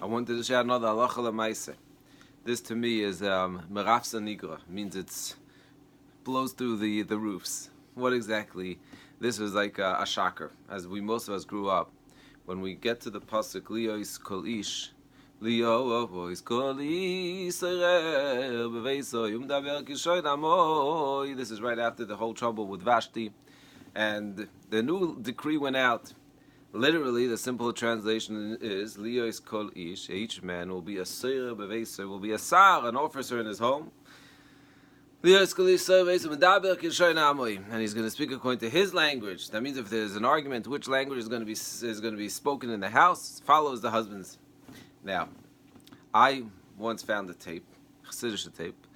I wanted to share another halacha l'maaseh. This to me is merafsa nigra, means it's blows through the roofs. What exactly? This was like a shocker, as most of us grew up. When we get to the pasuk liyos kol ish, liyos kol ish beveiso yumdaber kishoy namoy. This is right after the whole trouble with Vashti, and the new decree went out. Literally, the simple translation is liyos kol ish. Each man will be a seir beveiso, will be a sar, an officer in his home. And he's going to speak according to his language. That means if there's an argument, which language is going to be spoken in the house, follows the husband's. Now, I once found a tape, Chassidish tape,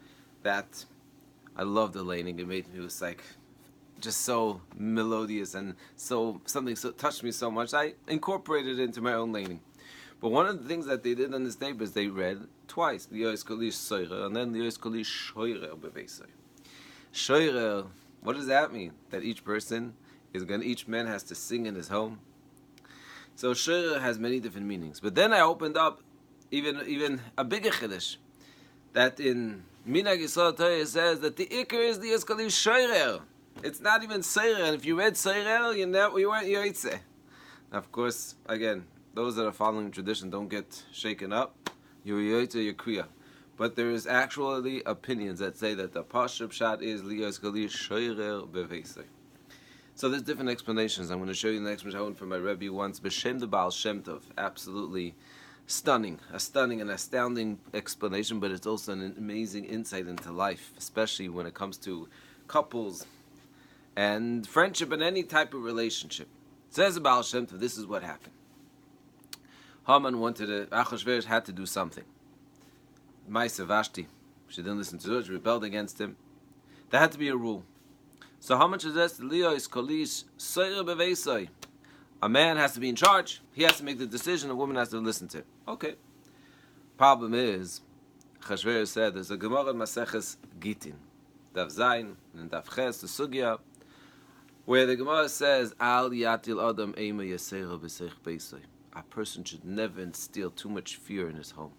that I loved the laning. It made me, it was like just so melodious and something touched me so much. I incorporated it into my own laning. But one of the things that they did on this tape is they read twice, liyos kol ish soirer, and then liyos kol ish shoirer beveiso. Shoirer, what does that mean? That each man has to sing in his home. So shoirer has many different meanings. But then I opened up even a bigger chiddush, that in minhag Yisrael Torah it says that the ikar is liyos kol ish shoirer. It's not even soirer, and if you read soirer, you weren't yoitze. Of course, again, those that are following tradition don't get shaken up. You're yoytze, you're kriya. But there is actually opinions that say that the pashut pshat is liyos kol ish shoirer beveiso. So there's different explanations. I'm going to show you the next one from my Rabbi once. B'shem the Baal Shem Tov. Absolutely stunning. A stunning and astounding explanation, but it's also an amazing insight into life, especially when it comes to couples and friendship and any type of relationship. It says the Baal Shem Tov, this is what happened. Haman Achashverosh had to do something. Maisa Vashti, she didn't listen to it, she rebelled against him. There had to be a rule. So Haman suggests liyos kol ish soirer beveiso. A man has to be in charge. He has to make the decision. A woman has to listen to him. Okay. Problem is, Achashverosh said there's a Gemara in Maseches Gitin, Daf Zayin and Daf Ches, the Sugya, where the Gemara says Al yatil adam ema yaseira b'seich beisoi. A person should never instill too much fear in his home.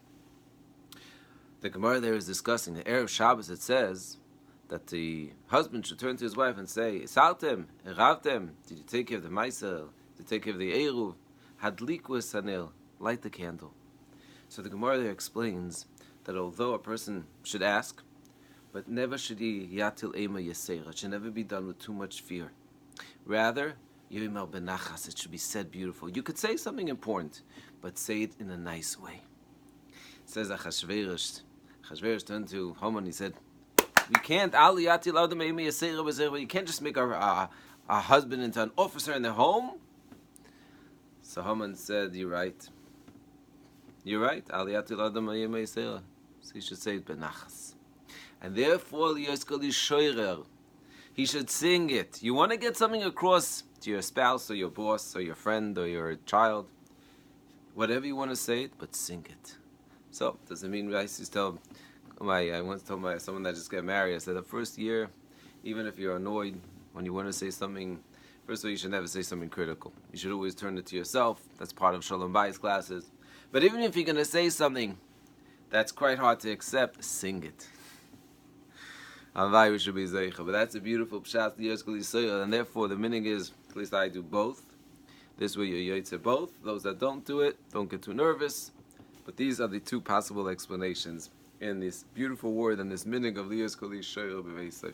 The Gemara there is discussing the Erev Shabbos. It says that the husband should turn to his wife and say, "Isaltem, eravtem. Did you take care of the ma'aser? Did you take care of the eruv? Hadliku sanel. Light the candle." So the Gemara there explains that although a person should ask, but never should he yatil ema yaseira. It should never be done with too much fear. Rather, Yimel benachas, it should be said beautiful. You could say something important, but say it in a nice way. It says Achashverosh turned to Haman. He said, "You can't you can't just make a husband into an officer in the home." So Haman said, "You're right. You're right. So you should say it benachas, and therefore liyos kol ish shoirer. He should sing it. You want to get something across to your spouse or your boss or your friend or your child, whatever you want to say it, but sing it. So, does it mean I once told someone that just got married, I said the first year, even if you're annoyed, when you want to say something, first of all, you should never say something critical. You should always turn it to yourself. That's part of Shalom Bayis classes. But even if you're going to say something that's quite hard to accept, sing it. We should be zeicha, but that's a beautiful pshat, and therefore the minhag is, at least I do both. This way you're yoytze both. Those that don't do it, don't get too nervous. But these are the two possible explanations in this beautiful word and this minhag of liyos kol ish shoirer beveiso.